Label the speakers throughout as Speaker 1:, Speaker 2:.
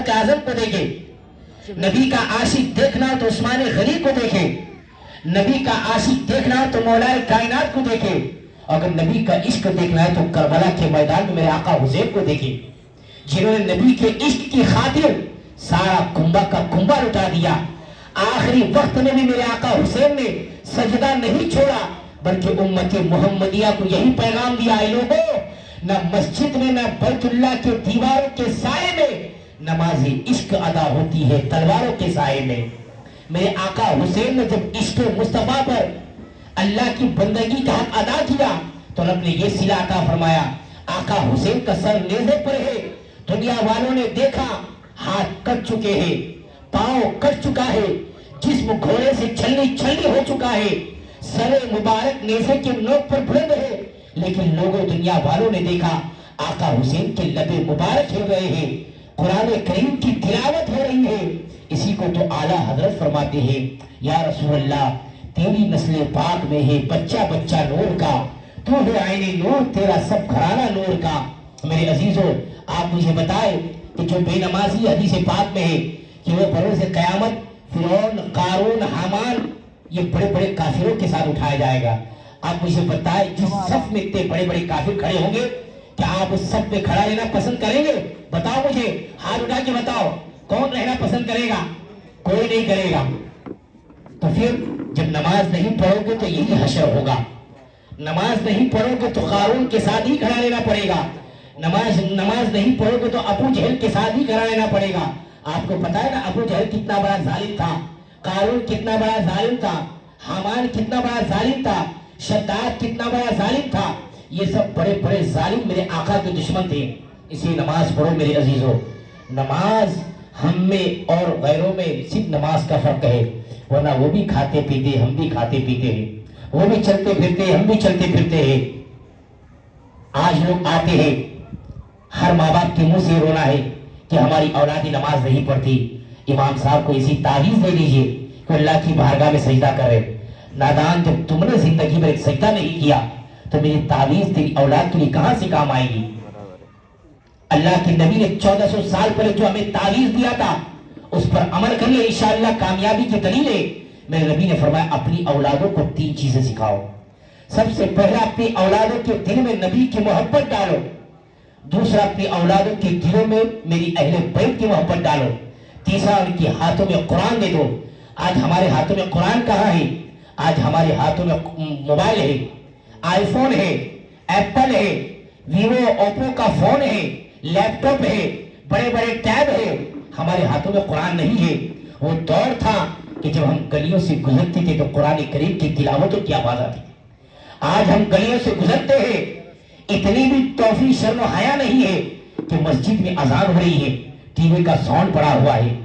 Speaker 1: फारूक आजम को देखे, नबी का आशिक देखना हो तो उस्मान गनी को देखे, नबी का आशिक देखना हो तो मौलाए कायनात को देखे, अगर नबी का इश्क देखना है तो करबला के मैदान में मेरे आका हुसैन को देखे, जिन्होंने नबी के इश्क की खातिर सारा कुंभा का कुंभा लुटा दिया। आखिरी वक्त में भी मेरे आका हुसैन ने सजदा नहीं छोड़ा, बल्कि उम्मत मुहम्मदिया को यही पैगाम दिया है, लोगों न मस्जिद में न बैतुल्लाह के दीवारों के साए में नमाज इश्क अदा होती है तलवारों के साए में। मेरे आका हुसैन ने जब इश्क मुस्तफा पर अल्लाह की बंदगी का हक अदा किया तो रब ने ये सिला अता फरमाया, आका हुसैन का सर नेज़े पर है। दुनिया वालों ने देखा हाथ कट चुके हैं, पांव कट चुका है, जिस्म घोड़े से छलनी छलनी हो चुका है, सरे मुबारक नेज़े के नोक पर बुलंद है, लेकिन लोगों दुनिया वालों ने देखा आका हुसैन के लबे मुबारक हो गए हैं, कुरान करीम की तिलावत हो रही है। इसी को तो आला हजरत फरमाते हैं, या रसूल अल्लाह तेरी नस्ल पाक में है बच्चा बच्चा नूर का, तू है आईने नूर, तेरा सब घराना नूर का। मेरे अजीजों, आप मुझे बताए कि जो बेनमाजी हदीस पाक में है कि वो बरोज़ क़यामत फिरौन, कारून, हामान ये बड़े बड़े काफिरों के साथ उठाया जाएगा। आप मुझे बताए जिस सफ में इतने बड़े बड़े काफिर खड़े होंगे, क्या आप उस सफ में खड़ा रहना पसंद करेंगे? बताओ मुझे, हाथ उठा के बताओ, कौन रहना पसंद करेगा? कोई नहीं करेगा। तो फिर जब नमाज नहीं पढ़ोगे तो यही हशर होगा, नमाज नहीं पढ़ोगे तो कारून के साथ ही खड़ा रहना पड़ेगा, नमाज नहीं पढ़ोगे तो अबू जहल के साथ ही खड़ा रहना पड़ेगा। आपको पता है ना अबू जहल कितना बड़ा जालिम था, कारून कितना बड़ा जालिम था, हामान कितना बड़ा जालिम था, शद्दाद कितना बड़ा जालिम था। ये सब बड़े बड़े जालिम मेरे आका के दुश्मन थे। इसलिए नमाज पढ़ो मेरे अजीजों। नमाज हम में और गैरों में सिर्फ नमाज का फर्क है, वरना वो भी खाते पीते हम भी खाते पीते हैं, वो भी चलते फिरते हम भी चलते फिरते हैं। आज लोग आते हैं, हर माँ बाप के मुंह से रोना है कि हमारी औलादी नमाज नहीं पढ़ती। इमाम साहब को इसी तावीज दे दीजिए कि अल्लाह की बारगाह में सजदा करे। नादान, जब तुमने जिंदगी में एक सजदा नहीं किया तो मेरी तावीज तेरी औलाद के लिए कहां से काम आएगी? अल्लाह के नबी ने 1400 साल पहले जो हमें तावीज दिया था उस पर अमल करिए, इंशाअल्लाह कामयाबी की दलील है। मेरे नबी ने फरमाया अपनी औलादों को 3 चीजें सिखाओ। सबसे पहला अपनी औलादों के दिल में नबी की मोहब्बत डालो, दूसरा अपनी औलादों के दिलों में मेरी अहले बैत की मोहब्बत डालो, तीसरा उनके हाथों में कुरान दे दो। आज हमारे हाथों में कुरान कहाँ है? आज हमारे हाथों में मोबाइल है, आईफोन है, एप्पल है, वीवो ओप्पो का फोन है, लैपटॉप है, बड़े बड़े टैब है, हमारे हाथों में कुरान नहीं है। वो दौर था कि जब हम गलियों से गुजरते थे तो कुरान करीम की तिलावतों की आवाज आती थी। आज हम गलियों से गुजरते हैं, इतनी भी तौफीक शर्म हया नहीं है कि मस्जिद में अजान हो रही है, टीवी का साउंड पड़ा हुआ है।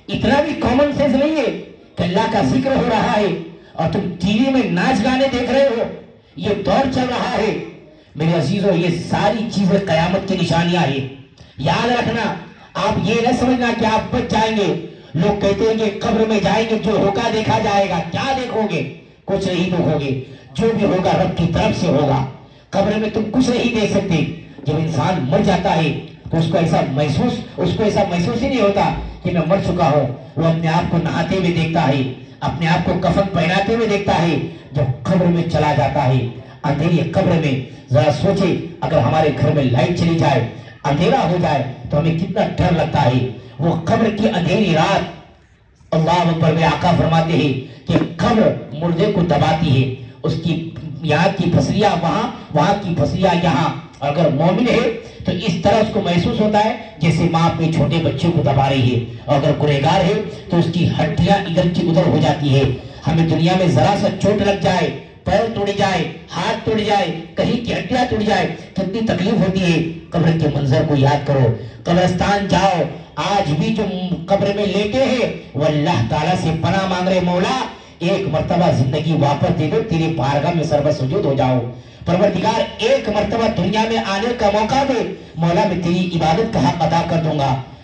Speaker 1: इतना भी कॉमन सेंस नहीं है कि अल्लाह का जिक्र हो रहा है और तुम टीवी में नाच गाने देख रहे हो। ये दौर चल रहा है मेरे अजीजों, ये सारी चीजें कयामत की निशानियां हैं। याद रखना, आप ये न समझना कि आप बच जाएंगे। लोग कहते हैं कि कब्र में जाएंगे जो होगा देखा जाएगा। क्या देखोगे? कुछ नहीं देखोगे, जो भी होगा रब की तरफ से होगा। कब्र में तुम कुछ नहीं देख सकते। जब इंसान मर जाता है तो उसको ऐसा महसूस ही नहीं होता कि मैं मर चुका हूँ। वो अपने आप को नहाते हुए देखता है, अपने आप को कफन पहनाते हुए देखता है। जब कब्र में चला जाता है, अंधेरी कब्र में, जरा सोचे अगर हमारे घर में लाइट चली जाए, अंधेरा हो जाए तो हमें कितना डर लगता है। वो कब्र की अंधेरी रात, अल्लाह अकबर में आका फरमाते हैं कि कब्र मुर्दे को दबाती है, उसकी यहाँ की फसलियां वहां की फसलियां यहाँ। अगर मोमिन है तो इस तरह उसको महसूस होता है जैसे माँ अपने छोटे बच्चे को दबा रही है, और अगर गुनहगार है तो उसकी हड्डियां इधर की उधर हो जाती है। हमें दुनिया में जरा सा चोट लग जाए, पैर टूट जाए, हाथ टूट जाए, कहीं की हड्डियां टूट जाए, कितनी तकलीफ होती है। कब्र के मंजर को याद करो, कब्रिस्तान जाओ। आज भी जो कब्र में लेटे हैं वो अल्लाह ताला से पनाह मांग रहे, मौला एक मर्तबा जिंदगी वापस दे दो, तेरी बारगाह में सर्व सुजूद हो जाओ। परवरदिगार एक मर्तबा दुनिया में आने का मौका दे, मौला मैं तेरी इबादत का हक अदा कर दूंगा।